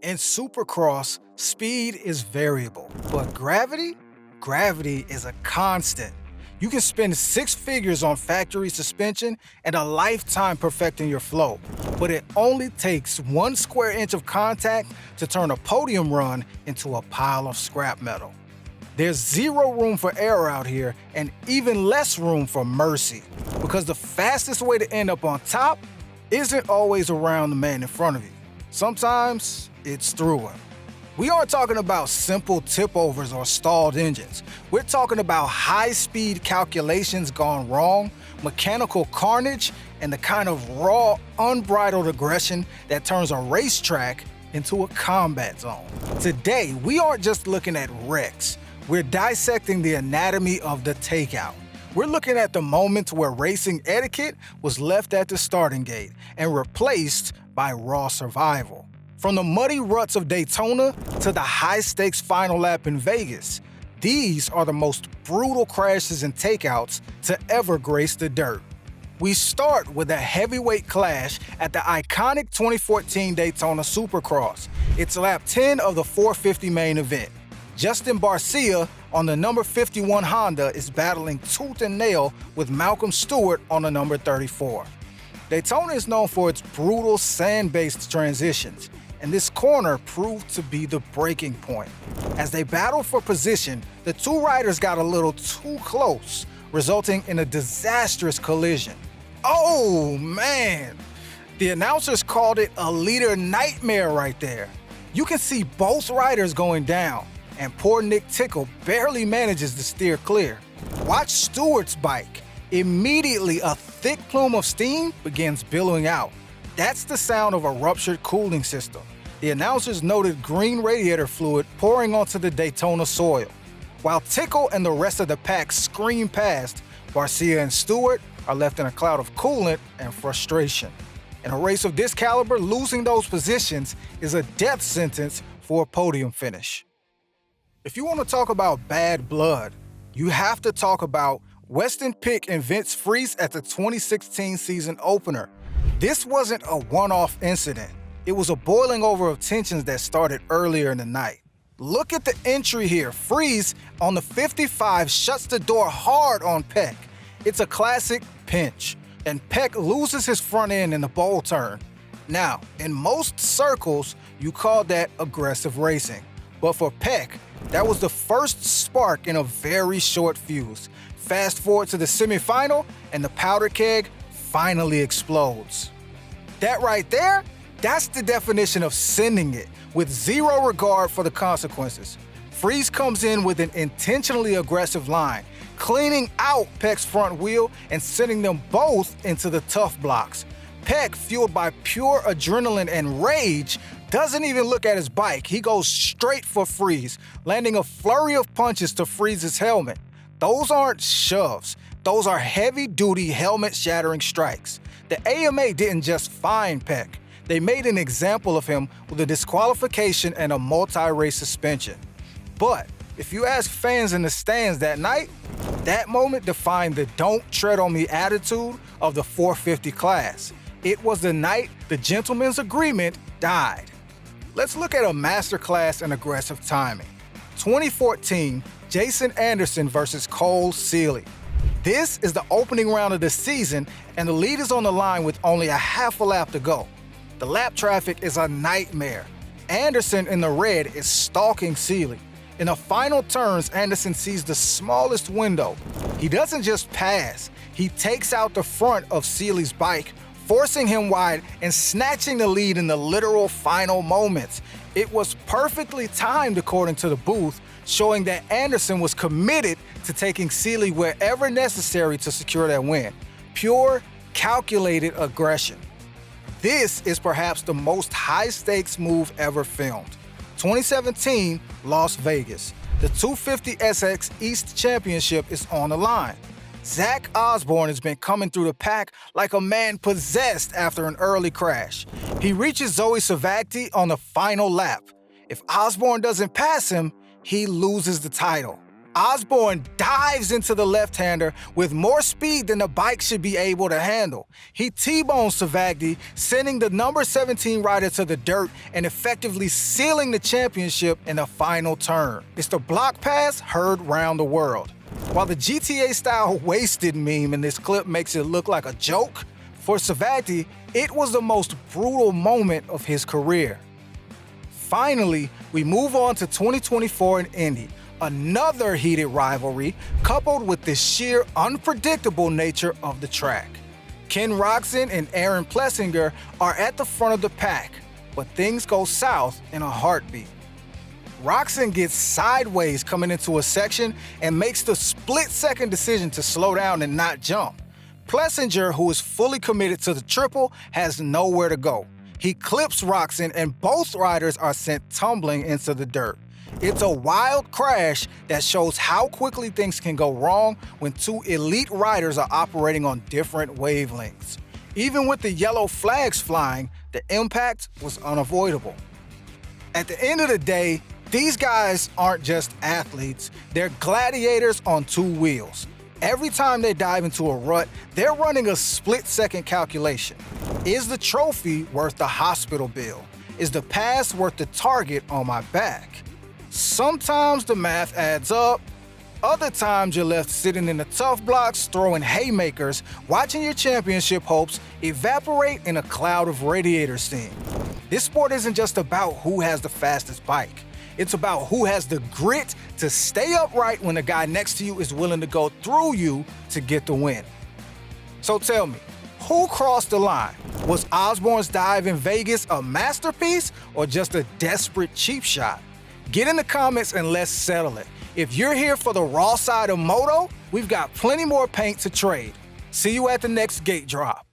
In Supercross, speed is variable, but gravity? Gravity is a constant. You can spend six figures on factory suspension and a lifetime perfecting your flow, but it only takes 1 square inch of contact to turn a podium run into a pile of scrap metal. There's zero room for error out here and even less room for mercy, because the fastest way to end up on top isn't always around the man in front of you. Sometimes it's through him. We aren't talking about simple tip-overs or stalled engines. We're talking about high-speed calculations gone wrong, mechanical carnage, and the kind of raw, unbridled aggression that turns a racetrack into a combat zone. Today, we aren't just looking at wrecks. We're dissecting the anatomy of the takeout. We're looking at the moments where racing etiquette was left at the starting gate and replaced by raw survival. From the muddy ruts of Daytona to the high-stakes final lap in Vegas, these are the most brutal crashes and takeouts to ever grace the dirt. We start with a heavyweight clash at the iconic 2014 Daytona Supercross. It's lap 10 of the 450 main event. Justin Barcia on the number 51 Honda is battling tooth and nail with Malcolm Stewart on the number 34. Daytona is known for its brutal sand-based transitions, and this corner proved to be the breaking point. As they battled for position, the two riders got a little too close, resulting in a disastrous collision. Oh man! The announcers called it a leader nightmare right there. You can see both riders going down, and poor Nick Tickle barely manages to steer clear. Watch Stewart's bike. Immediately, a thick plume of steam begins billowing out. That's the sound of a ruptured cooling system. The announcers noted green radiator fluid pouring onto the Daytona soil. While Tickle and the rest of the pack scream past, Barcia and Stewart are left in a cloud of coolant and frustration. In a race of this caliber, losing those positions is a death sentence for a podium finish. If you want to talk about bad blood, you have to talk about Weston Pick and Vince Friese at the 2016 season opener. This wasn't a one-off incident. It was a boiling over of tensions that started earlier in the night. Look at the entry here. Friese on the 55 shuts the door hard on Peck. It's a classic pinch, and Peck loses his front end in the bowl turn. Now, in most circles, you call that aggressive racing. But for Peck, that was the first spark in a very short fuse. Fast forward to the semifinal, and the powder keg finally explodes. That right there, that's the definition of sending it, with zero regard for the consequences. Friese comes in with an intentionally aggressive line, cleaning out Peck's front wheel and sending them both into the tough blocks. Peck, fueled by pure adrenaline and rage, doesn't even look at his bike. He goes straight for Friese, landing a flurry of punches to Friese's helmet. Those aren't shoves. Those are heavy-duty, helmet-shattering strikes. The AMA didn't just fine Peck. They made an example of him with a disqualification and a multi-race suspension. But if you ask fans in the stands that night, that moment defined the don't tread on me attitude of the 450 class. It was the night the gentleman's agreement died. Let's look at a masterclass in aggressive timing. 2014, Jason Anderson versus Cole Seeley. This is the opening round of the season, and the lead is on the line with only a half a lap to go. The lap traffic is a nightmare. Anderson in the red is stalking Seeley. In the final turns, Anderson sees the smallest window. He doesn't just pass, he takes out the front of Seeley's bike, forcing him wide and snatching the lead in the literal final moments. It was perfectly timed according to the booth, showing that Anderson was committed to taking Seeley wherever necessary to secure that win. Pure, calculated aggression. This is perhaps the most high-stakes move ever filmed. 2017, Las Vegas. The 250SX East Championship is on the line. Zach Osborne has been coming through the pack like a man possessed after an early crash. He reaches Zoe Savacti on the final lap. If Osborne doesn't pass him, he loses the title. Osborne dives into the left-hander with more speed than the bike should be able to handle. He T-bones Savagdy, sending the number 17 rider to the dirt and effectively sealing the championship in the final turn. It's the block pass heard round the world. While the GTA-style wasted meme in this clip makes it look like a joke, for Savagdy, it was the most brutal moment of his career. Finally, we move on to 2024 in Indy. Another heated rivalry coupled with the sheer unpredictable nature of the track. Ken Roczen and Aaron Plessinger are at the front of the pack, but things go south in a heartbeat. Roczen gets sideways coming into a section and makes the split-second decision to slow down and not jump. Plessinger, who is fully committed to the triple, has nowhere to go. He clips Roczen and both riders are sent tumbling into the dirt. It's a wild crash that shows how quickly things can go wrong when two elite riders are operating on different wavelengths. Even with the yellow flags flying, the impact was unavoidable. At the end of the day, these guys aren't just athletes, they're gladiators on two wheels. Every time they dive into a rut, they're running a split-second calculation. Is the trophy worth the hospital bill? Is the pass worth the target on my back? Sometimes the math adds up, other times you're left sitting in the tough blocks throwing haymakers, watching your championship hopes evaporate in a cloud of radiator steam. This sport isn't just about who has the fastest bike. It's about who has the grit to stay upright when the guy next to you is willing to go through you to get the win. So tell me, who crossed the line? Was Osborne's dive in Vegas a masterpiece or just a desperate cheap shot? Get in the comments and let's settle it. If you're here for the raw side of moto, we've got plenty more paint to trade. See you at the next gate drop.